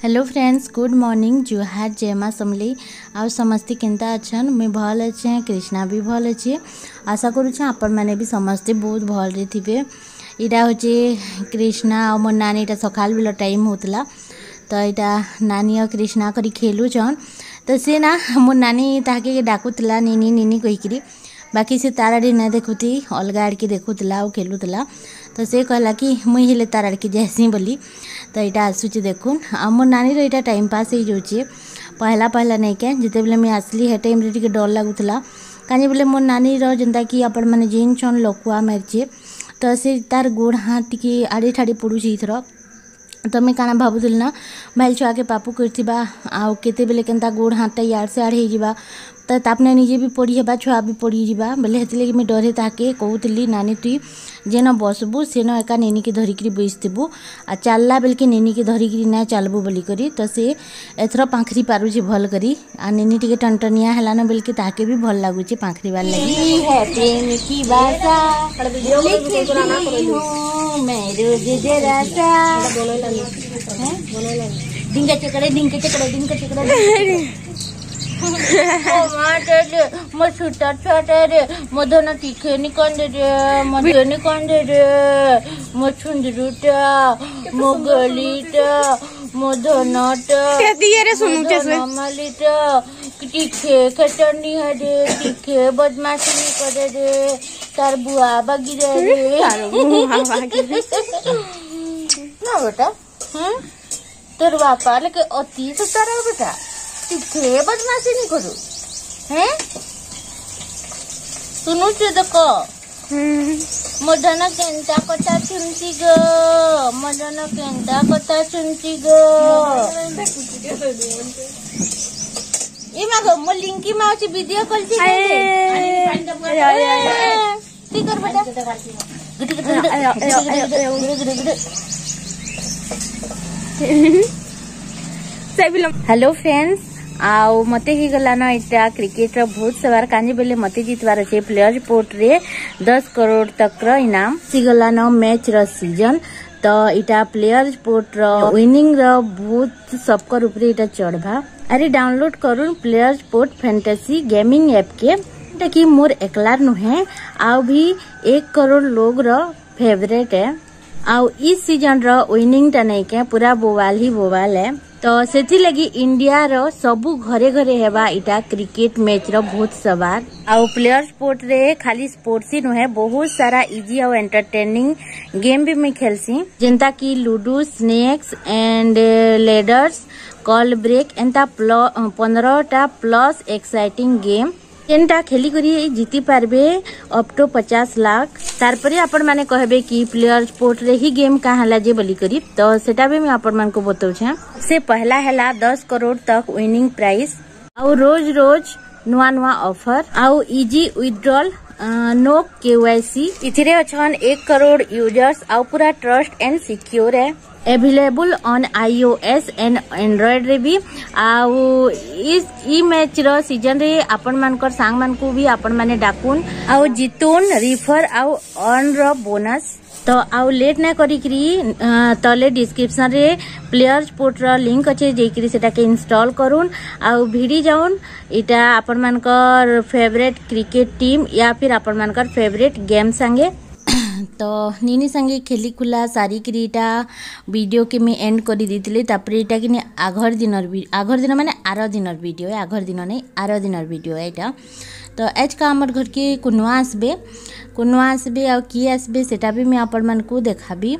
Hello friends, good morning, जुहार, जय माँ समली। आ समस्ते केंता अच्छन? मैं भल अच्छे, कृष्णा भी भल अच्छे। आशा करुच्छे आपण मैंने भी समस्ते बहुत भल रे थिबे। इटा होचे कृष्णा और मोर नानी इटा सकाल बेला टाइम होतला, तो इटा नानी और कृष्णा करी खेलुछन। तो से ना मोर नानी ताके डाकुतला नीनी नीनी कहिकरी, बाकी से तार आड़े ना देखुती, अलगा आड़के देखुतला और खेलुतला। तो से कहला कि मुई हेले तार आड़के जासी बोली। तो यहाँ आसूचे देखुन आम नानी यहाँ टाइम पास हो जाऊे। पहला पहला नहीं क्या जिते बेले मुझे आसली है टाइम रे डर लगुला, कहीं बोले मोर नानी जेनता कि आपण मैंने जीन छन लकुआ मारिचे, तो से तार गोड़ हाथ टी आड़े ठाड़ी पड़ुचे इथर। तो मैं काना भावुल ना भाई छुआ के पापू करथिबा आउ केते बेले केनता गोड़ हाथटा यार से आड़ हो तो तापने निजे भी पड़ी हेबा, छुआ भी पड़ी जावा बोले हेतले मैं डरे ताके कहूली नानी तुई जेन बसबू सेन एका नेनी के धरिकी बैसबू आ चलला बेल के नेनी के धरिकी ना चलबू बोली करी। तो से एथर पाखरी पारुचे भल करी आ नेनी टिके टनटनिया हेलान बेल के ताके भी भल लगुचे पाखरी वाल लगी है प्रेम की भाषा मैं रोज जरासा डिंगा चकड़े डिंगा चकड़े डिंगा चकड़े मो छुटा छुटा रे मो धन टीखे निकंदे रे मो धन निकंदे रे मो छुंदरुटा मो गलीटा मो धनटा केतिये रे सुनु छे मामालीटा टीखे खटनी है रे टीखे बदमाशी नहीं करे रे तार बुआ बागी रे तार बुआ बागी रे ना बेटा तोर बापा लेके अति सुतार है बेटा, टीखे बदमाशी नहीं करू हैं सुनु छे देखो मदन केंता कथा सुनती गो मदन केंता कथा सुनती गो ये मागो मो लिंकी माउची वीडियो कॉल ची ती कर बेटा हेलो फ्रेंड्स, आउ मते ही गला ना इटा क्रिकेट रो बहुत सवार कांजे बेले मते जीतवार अछि प्लेयर पोर्ट रे 10 करोड़ तक रो इनाम सी गला ना मैच रो सीजन। तो इटा प्लेयर पोर्ट रो विनिंग रो बहुत सबकर ऊपर इटा चढ़बा। अरे डाउनलोड करूँ player port fantasy gaming app के कि मोर एकलार नुहे आउ भी 1 करोड़ लोग रो फेवरेट है। आउ इस सीजन रो विनिंग टा नहीं के पूरा बोवाल ही बोवाल है। तो सेथि लगी इंडिया रो सबू घरे घरे हेबा इटा क्रिकेट मैच रो बहुत सवार। आउ प्लेयर स्पोर्ट रे खाली स्पोर्ट्स ही नुहे बहुत सारा इजी और एंटरटेनिंग गेम भी मैं खेलसी, जेंता कि ludo, snakes and ladders, call break एंता 15टा प्लस एक्साइटिंग गेम जेनटा खेली करी जीति पारबे अप टू 50 लाख। तारपरे आपण माने कहबे कि प्लेयर स्पोर्ट रे ही गेम का हला जे बोली करी, तो सेटा भी मैं आपण मान को बताउछे। से पहला हला 10 करोड़ तक विनिंग प्राइस आउ रोज रोज नुआ नुआ ऑफर आउ इजी विथड्रॉल नो केवाईसी इथिरे अछन 1 करोड़ यूजर्स आउ पूरा ट्रस्ट एंड सिक्योर है available on iOS and Android रे भी। आउ इस ई मैच रो सीजन रे आपण मानकर सांग मान को भी आपण माने डाकुन आउ जितुन रिफर आउ अर्न रो बोनस। तो आउ लेट ना करिकरी तले डिस्क्रिप्शन रे प्लेयर स्पोर्ट रो लिंक अच्छे जेकरी सेटा के इंस्टॉल करून आउ भिड़ी जाउन इटा आपण मानकर फेवरेट क्रिकेट टीम या फिर आपण मानकर फेवरेट गेम संगे। तो नीनी संगे खेली खुला सारी क्रीटा वीडियो के मैं एंड कर दी तापर इटा कि आघर दिन माने आर दिनर वीडियो है, आघर दिन नहीं आर दिनर वीडियो है इटा। तो आज का आमर घर के कुनुआ आसबे आ किए आसबे सेटा भी मैं आपण मान को देखाबी।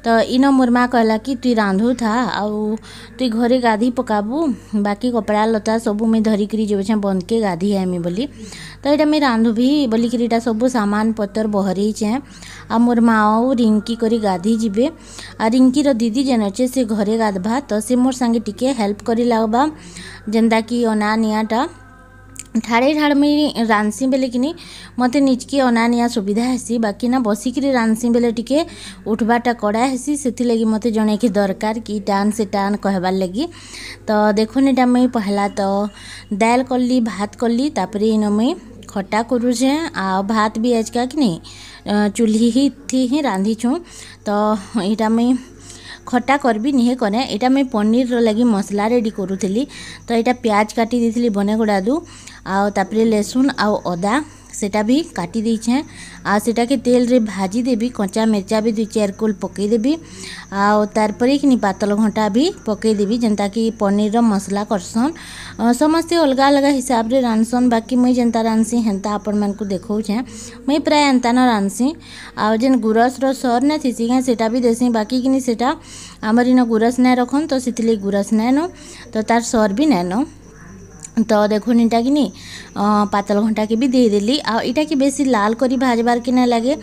तो इन मोर माँ कहला कि तुई रांधु था आउ तुई घरे गाधी पकाबू बाकी कपड़ा लता सबू मैं धरिकी जो बंद के गाधी आमी बोली। तो यहाँ मैं रांधु भी बोलिकी इटा सब सामान पतर बहरे आ मोर माँ रिंकी करी गाधी जीवे आ रिंकी रो दीदी जेन अच्छे से घरे गाधबा। तो से मोर संगे टिके हेल्प करी लागबा जेनता कि अना नियाटा ठाड़े ठाड़ में रांधसी बेले कि मते निचके अनानिया सुविधा हेसी, बाकी ना बसिकी रांधसी बेले टिके उठबाटा कड़ा हेसी, से लगी मते जने के दरकार कि टान से टान कहबार लगी। तो देखुन इटा मैं पहला तो दाल कली भात कली तापर इन मैं खटा करुचे आ भात भी आज का कि नहीं चूल्ही ही थी ही रांधी छूँ। तो यहाँ मैं खटा करबी निहे करे एटा मैं पनीर रो लगी मसला रेडी करूथली तो एटा प्याज काटी देथिली बने गुडा दु आ तापरे लहसुन आ अदा सेटा भी काटी देछे आ सेटा के तेल रे भाजी देबी कच्चा मिर्चा भी 2-4 कोल पकई देबी आ तार परे कि पातल घंटा भी पकई देबी जनता कि पनीर रो मसला करसन समस्ते अलग अलग हिसाब रे रांधसन बाकी मुई जनता रांधसी हेंता आपण मन को देखौछे मुई प्राय एंता न रांधसी आ जेन गुरस रो सर ने थिसी के सेटा भी देसी बाकी किनी सेटा हमर इन गुरस नै रखन तो सितले गुरस नै न तो तार सर भी नै न तो देखो इटा कि पातल घंटा के भी दे देली आ इटा कि बेसी लाल करी भाजबार के ना लगे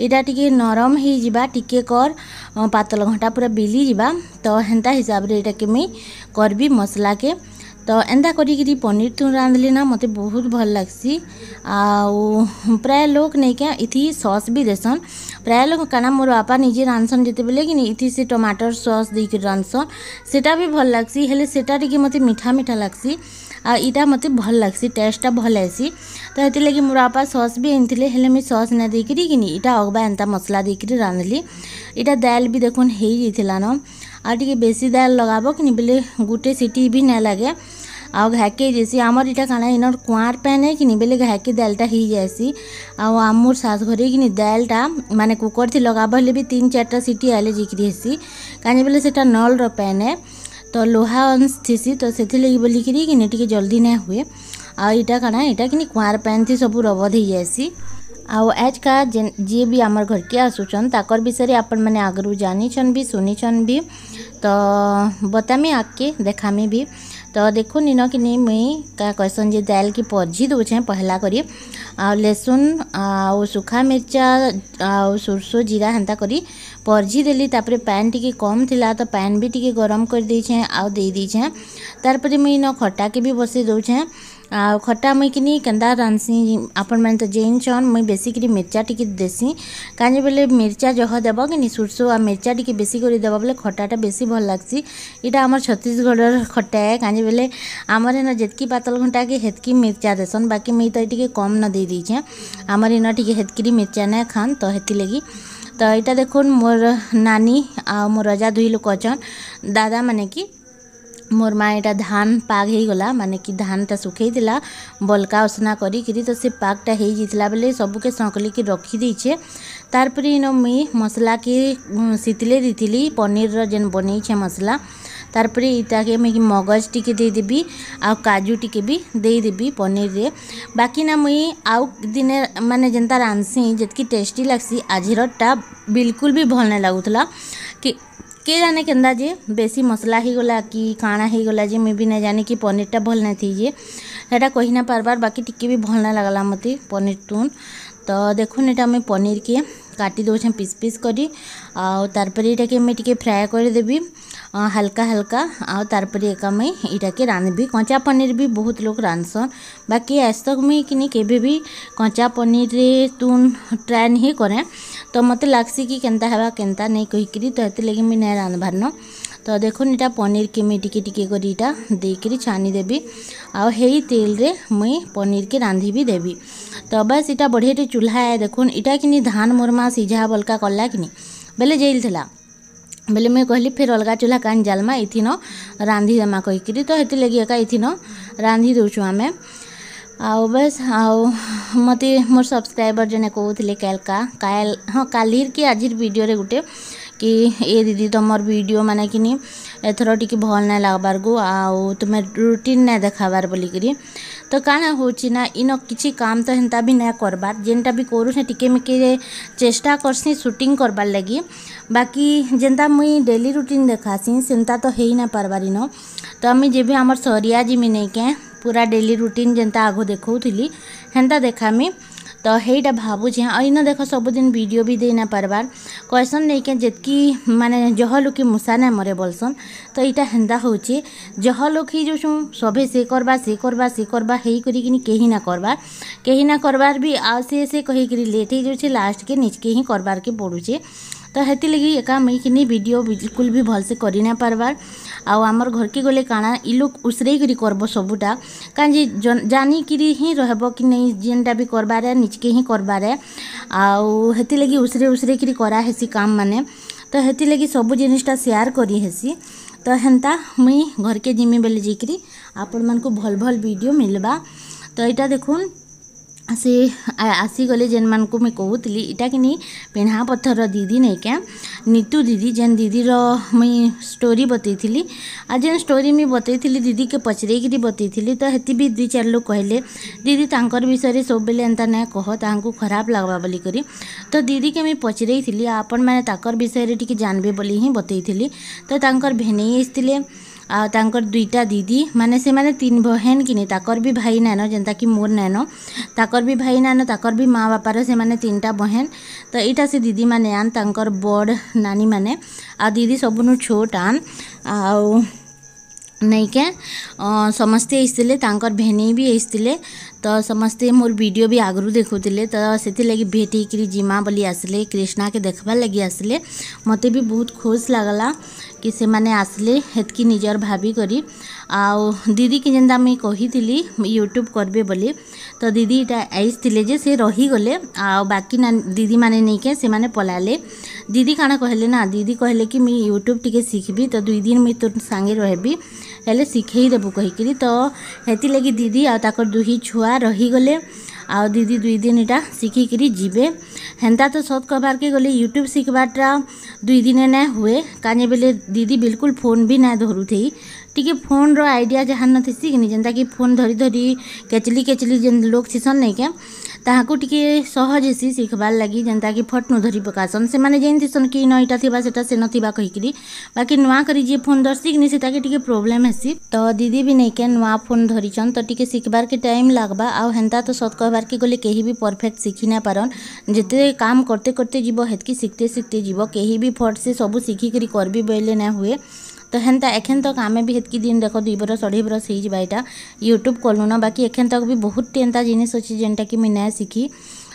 इटा टिके नरम ही जिबा टिके कर पातल घंटा पूरा बिली जिबा तो हेंता हिसाब रे इटा के मैं करबी मसला के तो एंदा करी पनीर तू रांधली ना मते बहुत भल लागसी आ प्राय लोग नहीं क्या इथी सॉस भी देसन प्राय लोग काना मोर बापा निजे रांधसन जेते बेले कि इथी से टमाटर सॉस दे के रांधसन सेटा भी भल लागसी हेले सेटा टिके मते मीठा मीठा लागसी आ इटा मते भल लागसी टेस्टटा भल आसी तो हेति लगी मोर बापा सॉस भी आनथिले हेले मैं सॉस ना दे करी कि इटा अगबा एंता मसला दे करी रांधली इटा दाल भी देखुन हेई जैथिला न आ टिके बेसी दाल लगाबो कि बेले गुटे सीटी भी ना लागे आ घाके जैसी आमर इटा खाना इन कुआर पैन है कि बेले घाके दालटा ही जासी आ मोर सास घरे कि दालटा माने कुकर थी लगाबो हेले भी 3-4टा सीटी आले जिकरी हेसी काने बेले सेटा नल रो पैन है तो लोहा अंश थीसी तो से लगी बोली कि टिके जल्दी ना हुए आ इटा खाना इटा कि कुआर पैन थी सब रबद ही जासी आउ आज का जे भी आमर घर के आसुचन ताकर विषय आपण मैंने आगरू जानीछन भी सुनीछन भी तो बतामी आके देखामी भी तो देखो निन कि मुई का कहसन जे दाल की परजी दूचे पहला करी आ लहसुन आ सुखा मिर्चा आ सरसो जीरा हेंता करी परजी देली तापरे पैन टिके कम थिला तो पैन भी टिके गरम कर देछे आ दे दीछे तार परे मुई न खट्टा के भी बसे दउछे आ खट्टा मुई किनी केंदा रांधसी आपण मैंने तो जेन छन मुई बेसी करी मिर्चा टिके देसी काजे बेले मिर्चा जह देबो कि सरसो आ मिर्चा टिके बेसी करी देबो बेले खट्टाटा बेसी भल लागसी इटा हमर छत्तीसगढ़ खट्टा है काजे बेले हमर न जेतकी पातल घंटा के हेतकी मिर्चा देसन बाकी मुई तो टिके कम न दे दीछे हमर इन टिके हेतकी मिर्चा ना खान तो हेती लगी तो इटा देखुन मोर नानी आ मोर रजा दुई लोग अछन दादा माने कि मोर माँ एटा धान पाग ही गला माने कि धानटा सुखई दिला बलका उसना करी करी तो से पागटा हो जाइला बेले सबके सकली के रखी देछे तार पर इन मुई मसला के सितले दीथिली पनीर जेन बनी छे मसला तार पर इटा के मैं मगज टिके दे देबी आ काजू टिके भी दे देबी पनीर रे बाकी ना मुई आउ दिने माने जेंता रांधसी जेतकी टेस्टी लागसी आजिरटा बिल्कुल भी भल नहीं लागुतला कि के जाने केंदा जे बेसी मसला ही गला कि काना ही गला जे मैं भी ना जाने कि पनीरटा भल नहीं थी जे हेटा कही ना पारबार बाकी टिके भी भल ना लगला मते पनीर तुन तो देखुन एटा मैं पनीर के काटी दउछे पीस पीस करी आ तार पर एटा के मैं टिके फ्राई कर देबी हल्का हल्का आ तार पर एका मैं इटा के रांधबी कच्चा पनीर भी बहुत लोग रांधसन बाकी आज तक मुई किनी केबे भी कच्चा पनीर रे तुन ट्राई नहीं करे तो मते लागसी कि केंता हेबा केंता नहीं कहि करी तो एते लगी मैं नहीं रांधबार न तो देखो इटा पनीर के मैं टिके टिके करी इटा देकरी छानी देबी आ हेई तेल रे मुई पनीर के रांधी भी देबी तो बस इटा बढ़िया चूल्हा है देखुन इटा किनी धान मोरमा सिझा बलका कला किनी बेले जेल थला बेले मैं कहली फिर अलगा चूल्हा कान जालमा इथि न रांधी देमा कहीकरी तो हेती लगी एका इथि न रांधी दउछु आमे आउ बस आउ मते मोर सब्सक्राइबर जने कहउथिले काल हाँ कालीर की आजिर वीडियो रे गुटे कि ए दीदी तुमर वीडियो माने किनी एथरो टिके भल ना लागबार गो आउ तुमे रूटीन ना देखाबार बोली करी तो काना होची ना इन किछि काम तो हेंता भी ना करबार जेनटा भी करू से टिके मिके चेष्टा करसी शूटिंग करबार लगी बाकी जेंता मुई डेली रूटीन देखासी सेंता तो हेई ना पारबारी न तो आमी जेबे हमर सरिया जिमी नहीं के पूरा डेली रूटीन जेंता आगो देखौथिली हेंता देखामी तो हेटा भावुचे इन देख सबुदिन वीडियो भी दे ना पारबार कैसन नहीं के जेतकी माने जह लोग मुसा ना मरे बोलसन तो इटा हेंदा होचे जह लोग ही जो सभे से करबा हेई करी किनी केही ना करबार भी आ से कही करी लेट ही जो लास्ट के निचके ही करबार के पड़ुचे तो हेती लगी एका मुई किनी वीडियो बिल्कुल भी भल से करी ना पारबार आउ आमर घर के गले काना इ लोग उसरे करी करबो सबुटा कांजी जानी करी ही रहबो कि नहीं जेनटा भी करबारे निचके ही करबारे आउ हेती लगी उसरे करी करा हेसी काम माने तो हेती लगी सब जिनिसटा शेयर करी हेसी। तो हेन्ता मुई घर के जिमी बेले जाकरी आपण मन को भल भल वीडियो मिलबा। तो यहाँ देखुन से आसीगले जेन मान को मैं कहूली इटा कि नहीं पेढ़ा पत्थर दीदी नहीं क्या नीतू दीदी जेन दीदीर मुई स्टोरी बतई आ जेन स्टोरी मुई बतई दीदी के पचरेकरी बतई। तो हेती भी 2-4 लोग कहले दीदी तांकर विषय सब बेले एंता ना कह तांको खराब लगवा बोली करी। तो दीदी के मुई पचरई आपण मैंने ताकर विषय टिके जानबे बोली ही बतई। तो तांकर भेनेई आसते आ तांकर 2टा दीदी माने से माने 3 बहन कि नहीं ताकर भी भाई नानो जेनता कि मोर नानो ताकर भी भाई नानो ताकर भी माँ बापार से माने 3टा बहन। तो यहाँ से दीदी माने आन तांकर बड़ नानी माने आ दीदी सबनु छोट आन आ नहीं के समस्ते आसते तांकर भेनी भी आसते। तो समस्ते मोर वीडियो भी आगरू देखुले तो से लगी भेटी करी जिमा बोली आसले कृष्णा के देखबार लगी आसले मते भी बहुत खुश लगला कि से माने आसले हेतकी निजर भाभी करी आउ दीदी की जेनता मुई कही यूट्यूब करबे बोली। तो दीदी इटा आइसथिले जे से रही गले आ बाकी ना दीदी माने नहीं के से माने पलाले। दीदी काना कहले ना दीदी कहले कि मुई यूट्यूब टिके सीखबी तो 2 दिन मुई तोर संगे रहबी हेले सिखई देबू कहीकरी। तो हेती लगी दीदी आ ताकर 2 छुआ रही गले आ दीदी 2 दिन इटा शिखिकी जीवे। हेन्ता तो सत कहबार के गले यूट्यूब शिखबाटा 2 दिन ना हुए काने बेले दीदी बिल्कुल फोन भी ना धरू थी टिके फोन रो आइडिया जहाँ नथी कि जेनता कि फोन धरी धरी केचली केचली जेन लोग सीसन नहीं क्या ताहाको टिके सहज हेसी शिखबार लगी जेनता कि फटनु धरी पकासन से माने जेन थीसन कि न इटा थिबा सेटा से नथिबा कहीकरी बाकी नुआ करी जे फोन धरसी कि से ताके टिके प्रॉब्लम हेसी। तो दीदी भी नहीं के नुआ फोन धरिछन तो टिके शिखबार के टाइम लागबा आ हेन्ता तो सत कहबार के गले केही भी परफेक्ट शिखी ना पारन जेते काम करते करते जीव हेतकी शिखते शिखते जीव केही भी फट से सब शिखिकी करबी बेले ना हुए। तो हेन्ता एखेन तक आमे भी हेतकी दिन देख 2 बरस 2.5 बरस हो जावा यहाँ यूट्यूब कलु ना बाकी एखेन तक भी बहुत एंता जिनिस अच्छे जेनटा कि मुई ना शिखी।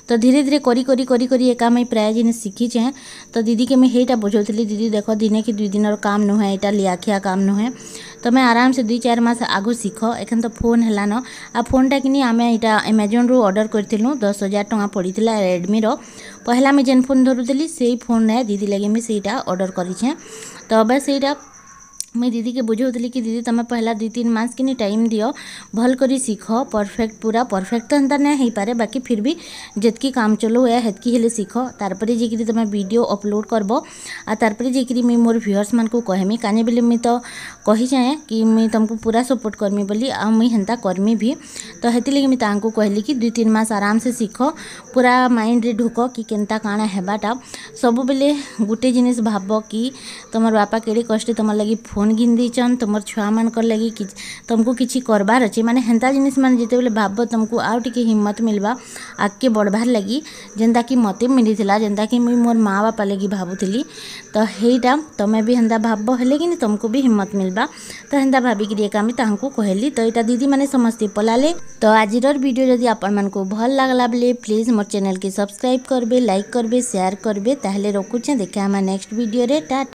तो धीरे धीरे करी करी करी करी एका मुई प्राय जिनिस शिखीचे। तो दीदी के मुई हेटा बुझौली दीदी देख दिने कि 2 दिन काम नुहे यहाँ लियाखिया काम नुहे। तो मैं आराम से 2-4 मास आगु शिख एखन तो फोन है न आ फोनटा कि आम यहाँ अमेजन रू ऑर्डर करूँ 10,000 टଙ୍କା पड़ता रेडमी रो पहला मुझे जेन फोन धरुली से फोन है दीदी लगे मुझे सहीटा ऑर्डर करें। तो बस सहीटा मैं दीदी के बुझौली कि दीदी तुम पहला 2-3 मास कि टाइम दियो भल करी शिख परफेक्ट पूरा परफेक्ट तो एंता नहीं हो पारे बाकी फिर भी जितकी काम चलो या हेतकी हेले शिख तारपरे जेकि तुम वीडियो अपलोड करब आ तारपरे जेकि मुई मोर व्यूअर्स मान को कहमी काने बेले मुई तो कही चाहे कि मुई तुमको पूरा सपोर्ट करमी बोली आ मुई हेन्ता करमी भी। तो हेती लगी मुई तांको कहली कि 2-3 मास आराम से शिख पूरा माइंड रे ढुक कि केनता काଣା हेबाटा सब बेले गोटे जिनिस भाब कि तुमर बापा केड़े कष्टे तुम लगी फोन घिन देचन तुमर छुआ मान कर लगी कि तुमको किसी करबार अच्छे माने हेन्ता जिनिस माने जिते बेले भाब तुमको आउ टिके हिम्मत मिलबा आगे बढ़बार लगी जेनता कि मते मिलीथिला जेनता कि मुई मोर माँ बापा लगी भाबुथिली। तो हेटा तुमे भी हेन्ता भाब हेले कि तुमको भी हिम्मत मिलबा। तो हेन्ता भाबिकी एका मुई तांको कहली। तो यहाँ दीदी माने समस्ते पलाले। तो आजिर वीडियो जदि आपण मन को भल लागला बेले प्लीज मोर चैनल के सब्सक्राइब करबे लाइक करबे शेयर करबे ताहले रखुछे देखा नेक्स्ट वीडियो रे टाटा।